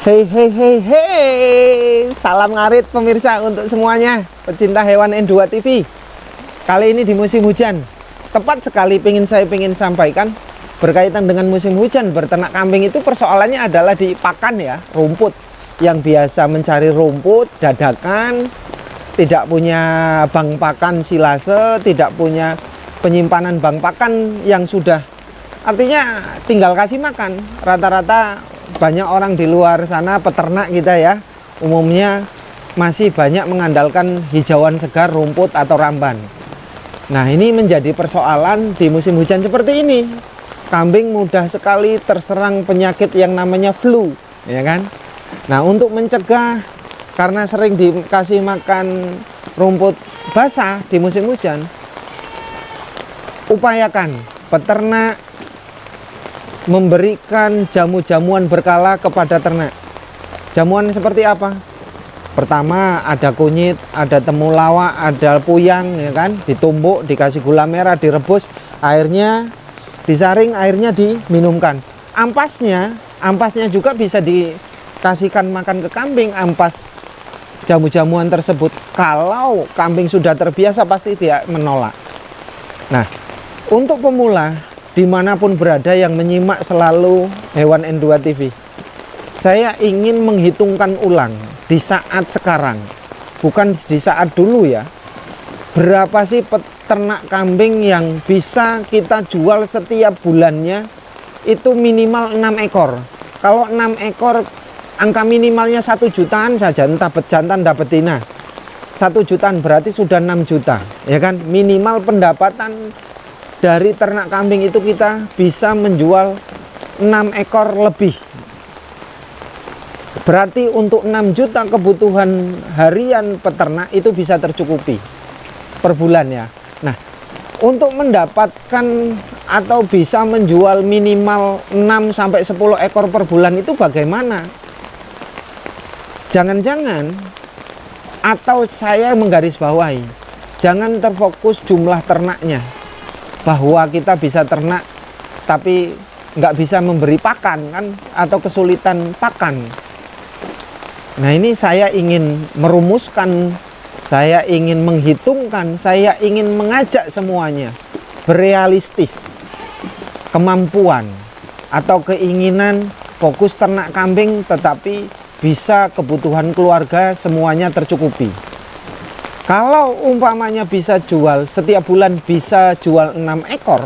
Hei hei hei hei, salam ngarit pemirsa untuk semuanya pecinta hewan N2 TV. Kali ini di musim hujan, tepat sekali saya ingin sampaikan berkaitan dengan musim hujan. Berternak kambing itu persoalannya adalah di pakan ya, rumput. Yang biasa mencari rumput dadakan, tidak punya bank pakan silase, tidak punya penyimpanan bank pakan yang sudah, artinya tinggal kasih makan. Rata-rata banyak orang di luar sana, peternak kita ya, umumnya masih banyak mengandalkan hijauan segar, rumput atau ramban. Nah, ini menjadi persoalan di musim hujan seperti ini. Kambing mudah sekali terserang penyakit yang namanya flu, ya kan? Nah, untuk mencegah, karena sering dikasih makan rumput basah di musim hujan, upayakan peternak memberikan jamu-jamuan berkala kepada ternak. Jamuan seperti apa? Pertama ada kunyit, ada temulawak, ada puyang, ya kan? Ditumbuk, dikasih gula merah, direbus, airnya disaring, airnya diminumkan. Ampasnya juga bisa dikasihkan makan ke kambing, ampas jamu-jamuan tersebut. Kalau kambing sudah terbiasa pasti dia menolak. Nah, untuk pemula dimanapun berada yang menyimak selalu hewan N2 TV, saya ingin menghitungkan ulang di saat sekarang, bukan di saat dulu ya. Berapa sih peternak kambing yang bisa kita jual setiap bulannya? Itu minimal 6 ekor. Kalau 6 ekor, angka minimalnya 1 jutaan saja, entah bejantan entah betina. 1 jutaan berarti sudah 6 juta, ya kan? Minimal pendapatan dari ternak kambing itu kita bisa menjual 6 ekor lebih. Berarti untuk 6 juta kebutuhan harian peternak itu bisa tercukupi per bulan ya. Nah, untuk mendapatkan atau bisa menjual minimal 6-10 ekor per bulan itu bagaimana? Jangan-jangan, atau saya menggarisbawahi, jangan terfokus jumlah ternaknya, bahwa kita bisa ternak tapi nggak bisa memberi pakan kan, atau kesulitan pakan. Nah, ini saya ingin merumuskan, saya ingin menghitungkan, saya ingin mengajak semuanya berealistis, kemampuan atau keinginan fokus ternak kambing tetapi bisa kebutuhan keluarga semuanya tercukupi. Kalau umpamanya bisa jual setiap bulan, bisa jual 6 ekor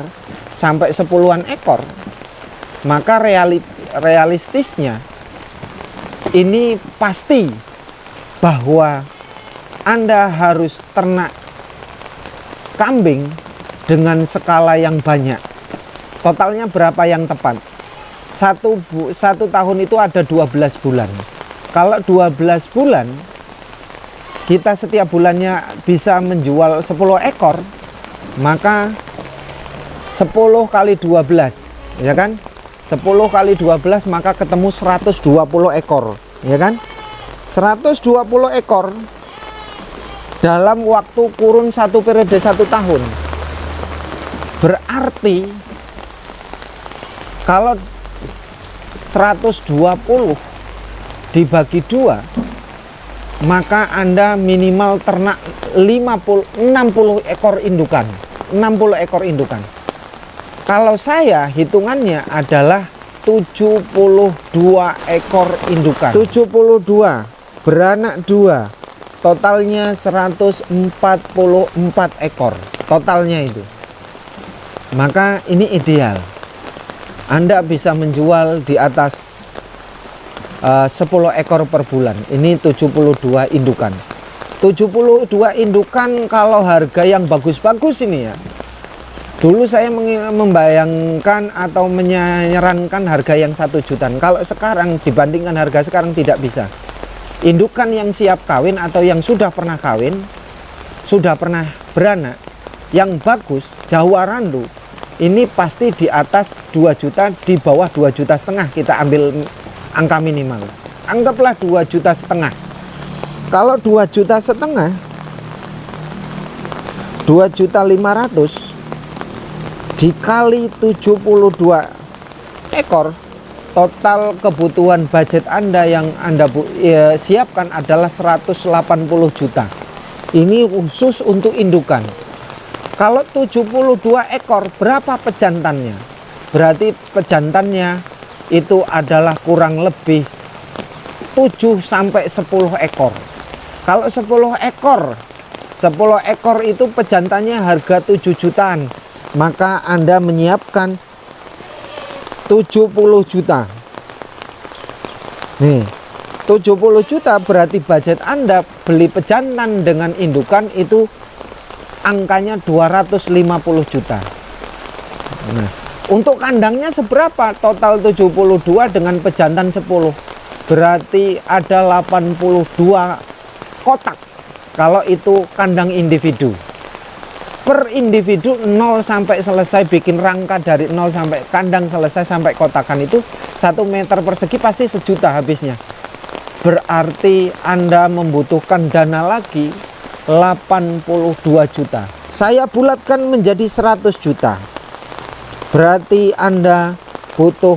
sampai 10-an ekor, maka realistisnya ini pasti bahwa Anda harus ternak kambing dengan skala yang banyak. Totalnya berapa yang tepat? Satu tahun itu ada 12 bulan. Kalau 12 bulan kita setiap bulannya bisa menjual 10 ekor, maka 10 kali 12, ya kan? 10 kali 12 maka ketemu 120 ekor, ya kan? 120 ekor dalam waktu kurun satu periode 1 tahun. Berarti kalau 120 dibagi 2, maka Anda minimal ternak 60 ekor indukan. 60 ekor indukan. Kalau saya hitungannya adalah 72 ekor indukan. 72 beranak 2. Totalnya 144 ekor. Totalnya itu. Maka ini ideal. Anda bisa menjual di atas 10 ekor per bulan. Ini 72 indukan. 72 indukan kalau harga yang bagus-bagus ini ya. Dulu saya membayangkan atau menyarankan harga yang 1 jutaan. Kalau sekarang dibandingkan harga sekarang tidak bisa. Indukan yang siap kawin atau yang sudah pernah kawin, sudah pernah beranak, yang bagus, Jawa Randu, ini pasti di atas 2 juta, di bawah 2,5 juta kita ambil angka minimal. Anggaplah 2,5 juta. Kalau 2,5 juta, 2.500.000 dikali 72 ekor, total kebutuhan budget Anda yang Anda siapkan adalah 180 juta. Ini khusus untuk indukan. Kalau 72 ekor, berapa pejantannya? Berarti pejantannya itu adalah kurang lebih 7 sampai 10 ekor. Kalau 10 ekor itu pejantannya harga 7 jutaan. Maka Anda menyiapkan 70 juta. Nih, 70 juta berarti budget Anda beli pejantan dengan indukan itu angkanya 250 juta. Nah, untuk kandangnya seberapa? Total 72 dengan pejantan 10. Berarti ada 82 kotak. Kalau itu kandang individu. Per individu 0 sampai selesai bikin rangka dari 0 sampai kandang selesai sampai kotakan itu 1 meter persegi pasti 1 juta habisnya. Berarti Anda membutuhkan dana lagi 82 juta. Saya bulatkan menjadi 100 juta. Berarti Anda butuh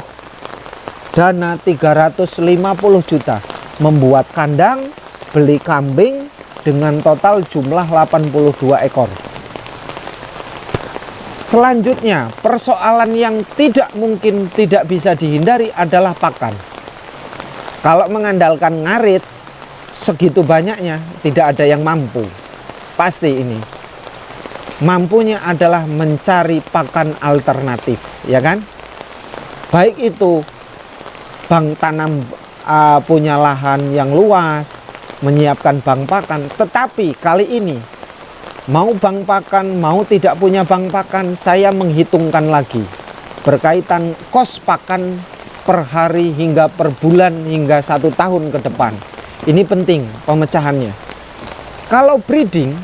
dana 350 juta. Membuat kandang, beli kambing dengan total jumlah 82 ekor. Selanjutnya, persoalan yang tidak mungkin tidak bisa dihindari adalah pakan. Kalau mengandalkan ngarit segitu banyaknya, tidak ada yang mampu. Pasti ini. Mampunya adalah mencari pakan alternatif, ya kan? Baik itu bank tanam, punya lahan yang luas, menyiapkan bank pakan. Tetapi kali ini mau bank pakan, mau tidak punya bank pakan, saya menghitungkan lagi berkaitan kos pakan per hari hingga per bulan hingga 1 tahun ke depan. Ini penting pemecahannya. Kalau breeding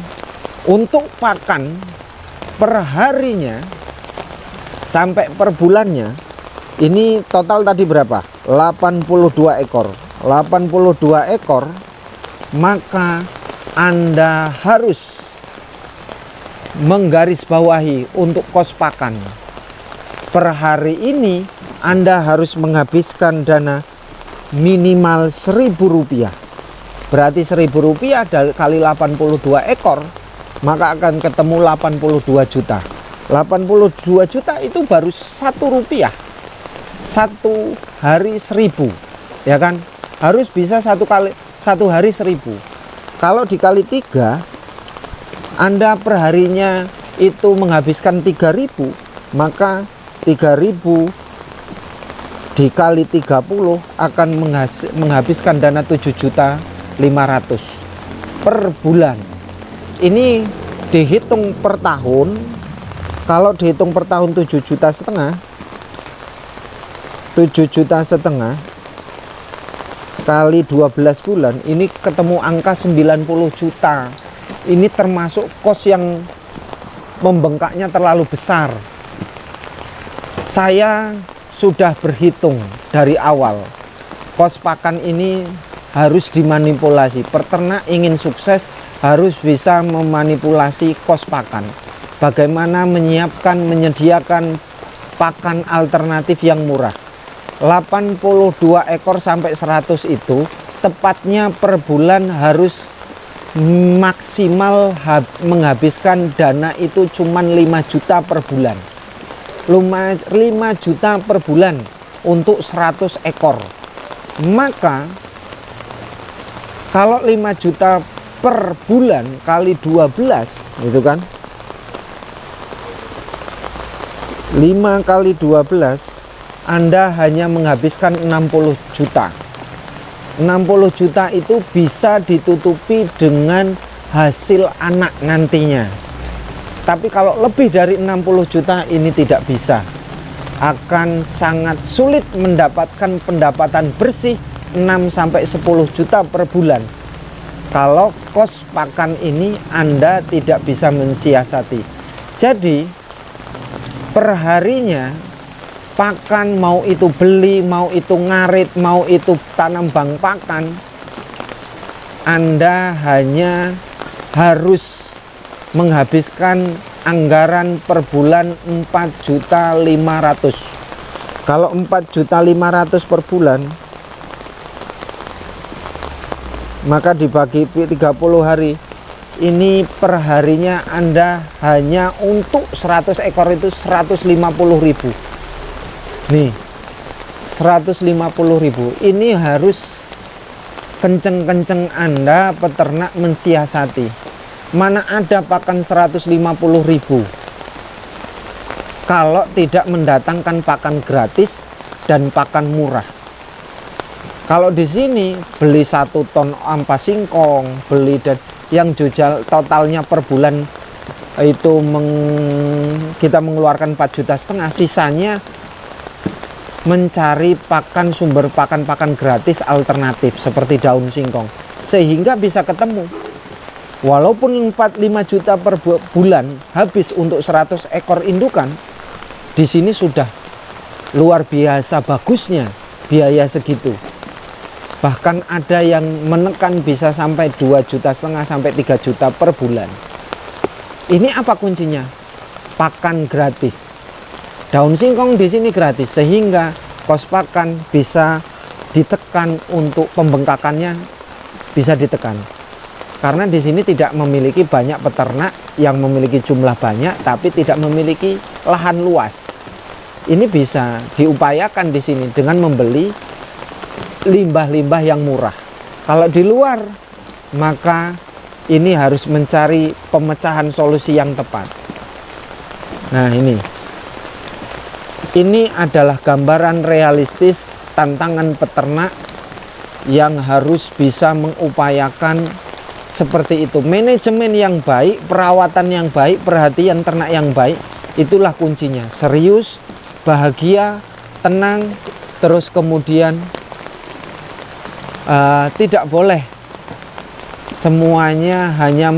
untuk pakan per harinya sampai per bulannya, ini total tadi berapa? 82 ekor. 82 ekor, maka Anda harus menggarisbawahi untuk kos pakan. Per hari ini Anda harus menghabiskan dana minimal Rp1.000. Berarti Rp1.000 kali 82 ekor, maka akan ketemu 82 juta. 82 juta itu baru Rp1. 1 hari 1.000, ya kan? Harus bisa 1 hari 1.000. Kalau dikali 3, Anda perharinya itu menghabiskan 3.000, maka 3.000 dikali 30 akan menghabiskan dana 7.500.000 per bulan. Ini dihitung per tahun. Kalau dihitung per tahun 7,5 juta, 7,5 juta kali 12 bulan, ini ketemu angka 90 juta. Ini termasuk kos yang membengkaknya terlalu besar. Saya sudah berhitung dari awal. Kos pakan ini harus dimanipulasi. Peternak ingin sukses harus bisa memanipulasi kos pakan. Bagaimana menyediakan pakan alternatif yang murah. 82 ekor sampai 100 itu tepatnya per bulan harus maksimal menghabiskan dana itu cuman 5 juta per bulan. 5 juta per bulan untuk 100 ekor. Maka kalau 5 juta per bulan kali 12 gitu kan, 5 kali 12 Anda hanya menghabiskan 60 juta. 60 juta itu bisa ditutupi dengan hasil anak nantinya. Tapi kalau lebih dari 60 juta ini tidak bisa. Akan sangat sulit mendapatkan pendapatan bersih 6 sampai 10 juta per bulan. Kalau kos pakan ini Anda tidak bisa mensiasati. Jadi perharinya pakan, mau itu beli, mau itu ngarit, mau itu tanam bank pakan, Anda hanya harus menghabiskan anggaran per bulan 4.500.000. Kalau 4.500.000 per bulan, maka dibagi 30 hari, ini perharinya Anda hanya untuk 100 ekor itu 150.000. Nih, 150.000. Ini harus kenceng-kenceng Anda peternak mensiasati. Mana ada pakan 150.000 kalau tidak mendatangkan pakan gratis dan pakan murah. Kalau di sini beli 1 ton ampas singkong, beli dan yang jual totalnya per bulan itu kita mengeluarkan 4,5 juta, sisanya mencari pakan sumber pakan gratis alternatif seperti daun singkong, sehingga bisa ketemu. Walaupun 4-5 juta per bulan habis untuk 100 ekor indukan, di sini sudah luar biasa bagusnya biaya segitu. Bahkan ada yang menekan bisa sampai 2,5 juta sampai 3 juta per bulan. Ini apa kuncinya? Pakan gratis. Daun singkong di sini gratis, sehingga kos pakan bisa ditekan, untuk pembengkakannya bisa ditekan. Karena di sini tidak memiliki banyak peternak yang memiliki jumlah banyak tapi tidak memiliki lahan luas. Ini bisa diupayakan di sini dengan membeli limbah-limbah yang murah. Kalau di luar, maka ini harus mencari pemecahan solusi yang tepat. Nah, ini adalah gambaran realistis tantangan peternak yang harus bisa mengupayakan seperti itu. Manajemen yang baik, perawatan yang baik, perhatian ternak yang baik, itulah kuncinya. Serius, bahagia, tenang, terus kemudian tidak boleh semuanya hanya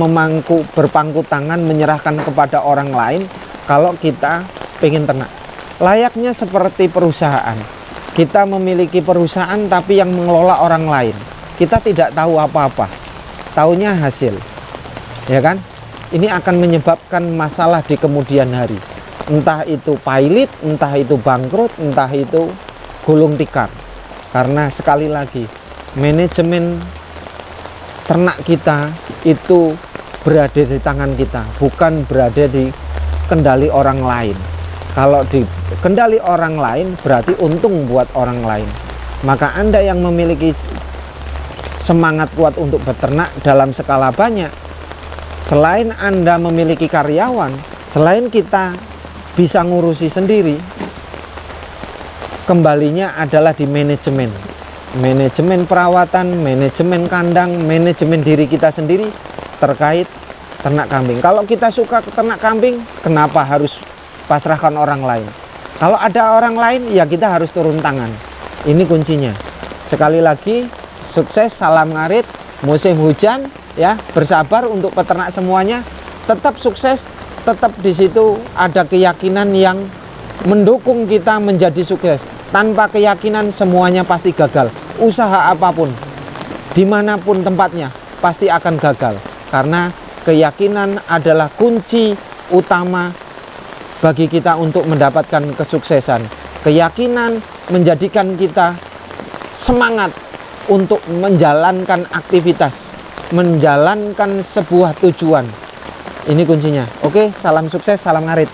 berpangku tangan menyerahkan kepada orang lain. Kalau kita pengen ternak, layaknya seperti perusahaan, kita memiliki perusahaan tapi yang mengelola orang lain, kita tidak tahu apa-apa, taunya hasil, ya kan? Ini akan menyebabkan masalah di kemudian hari, entah itu pailit, entah itu bangkrut, entah itu gulung tikar. Karena sekali lagi, manajemen ternak kita itu berada di tangan kita, bukan berada di kendali orang lain. Kalau di kendali orang lain berarti untung buat orang lain. Maka Anda yang memiliki semangat kuat untuk beternak dalam skala banyak, selain Anda memiliki karyawan, selain kita bisa ngurusi sendiri, kembalinya adalah di manajemen. Manajemen perawatan, manajemen kandang, manajemen diri kita sendiri terkait ternak kambing. Kalau kita suka ternak kambing, kenapa harus pasrahkan orang lain? Kalau ada orang lain, ya kita harus turun tangan. Ini kuncinya. Sekali lagi, sukses, salam ngarit, musim hujan, ya, bersabar untuk peternak semuanya. Tetap sukses, tetap di situ ada keyakinan yang mendukung kita menjadi sukses. Tanpa keyakinan semuanya pasti gagal. Usaha apapun, dimanapun tempatnya, pasti akan gagal. Karena keyakinan adalah kunci utama bagi kita untuk mendapatkan kesuksesan. Keyakinan menjadikan kita semangat untuk menjalankan aktivitas, menjalankan sebuah tujuan. Ini kuncinya. Oke, salam sukses, salam ngarit.